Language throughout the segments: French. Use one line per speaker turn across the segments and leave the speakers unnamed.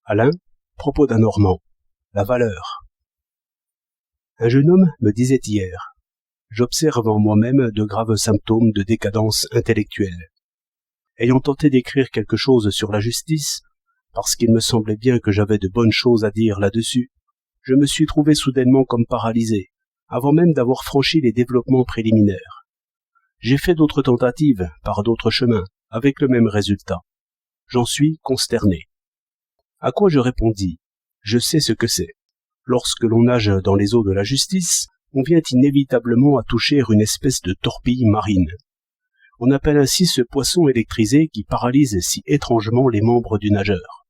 Alain, propos d'un Normand. La valeur. Un jeune homme me disait hier: j'observe en moi-même de graves symptômes de décadence intellectuelle. Ayant tenté d'écrire quelque chose sur la justice, parce qu'il me semblait bien que j'avais de bonnes choses à dire là-dessus, je me suis trouvé soudainement comme paralysé, avant même d'avoir franchi les développements préliminaires. J'ai fait d'autres tentatives, par d'autres chemins, avec le même résultat. J'en suis consterné. À quoi je répondis: je sais ce que c'est. Lorsque l'on nage dans les eaux de la justice, on vient inévitablement à toucher une espèce de torpille marine. On appelle ainsi ce poisson électrisé qui paralyse si étrangement les membres du nageur.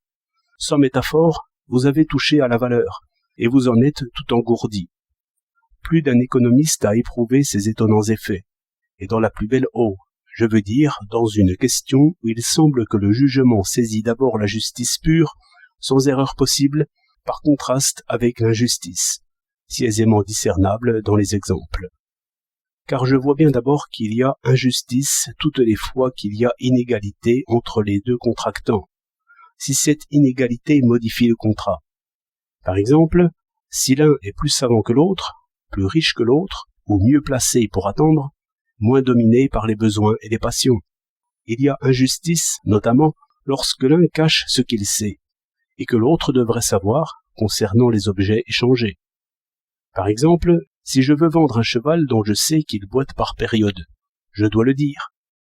Sans métaphore, vous avez touché à la valeur, et vous en êtes tout engourdi. Plus d'un économiste a éprouvé ces étonnants effets, et dans la plus belle eau, je veux dire dans une question où il semble que le jugement saisit d'abord la justice pure, sans erreur possible, par contraste avec l'injustice, si aisément discernable dans les exemples. Car je vois bien d'abord qu'il y a injustice toutes les fois qu'il y a inégalité entre les deux contractants, si cette inégalité modifie le contrat. Par exemple, si l'un est plus savant que l'autre, plus riche que l'autre, ou mieux placé pour attendre, moins dominé par les besoins et les passions. Il y a injustice, notamment, lorsque l'un cache ce qu'il sait, et que l'autre devrait savoir concernant les objets échangés. Par exemple, si je veux vendre un cheval dont je sais qu'il boite par période, je dois le dire.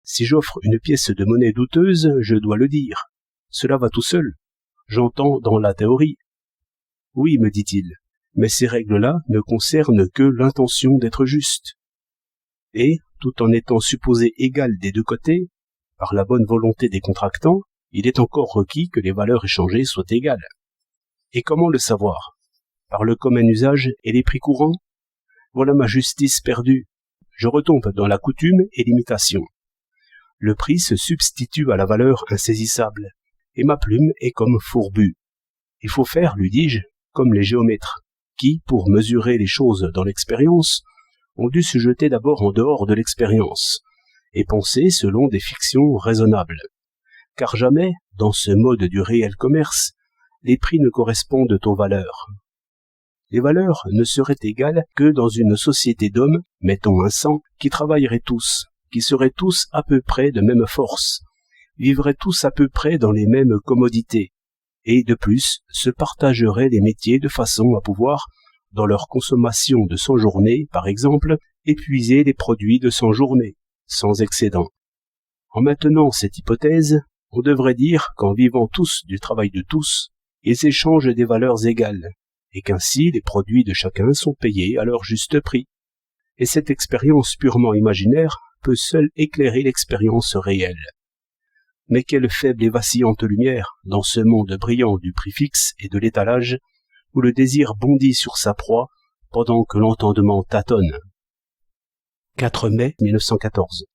Si j'offre une pièce de monnaie douteuse, je dois le dire. Cela va tout seul. J'entends dans la théorie. Oui, me dit-il, mais ces règles-là ne concernent que l'intention d'être juste. Et, tout en étant supposées égales des deux côtés, par la bonne volonté des contractants, il est encore requis que les valeurs échangées soient égales. Et comment le savoir? Par le commun usage et les prix courants? Voilà ma justice perdue. Je retombe dans la coutume et l'imitation. Le prix se substitue à la valeur insaisissable, et ma plume est comme fourbue. Il faut faire, lui dis-je, comme les géomètres, qui, pour mesurer les choses dans l'expérience, ont dû se jeter d'abord en dehors de l'expérience, et penser selon des fictions raisonnables. Car jamais, dans ce mode du réel commerce, les prix ne correspondent aux valeurs. Les valeurs ne seraient égales que dans une société d'hommes, mettons un 100, qui travailleraient tous, qui seraient tous à peu près de même force, vivraient tous à peu près dans les mêmes commodités, et de plus se partageraient les métiers de façon à pouvoir, dans leur consommation de 100 journées, par exemple, épuiser les produits de 100 journées, sans excédent. En maintenant cette hypothèse, on devrait dire qu'en vivant tous du travail de tous, ils échangent des valeurs égales, et qu'ainsi les produits de chacun sont payés à leur juste prix. Et cette expérience purement imaginaire peut seule éclairer l'expérience réelle. Mais quelle faible et vacillante lumière dans ce monde brillant du prix fixe et de l'étalage, où le désir bondit sur sa proie pendant que l'entendement tâtonne. 4 mai 1914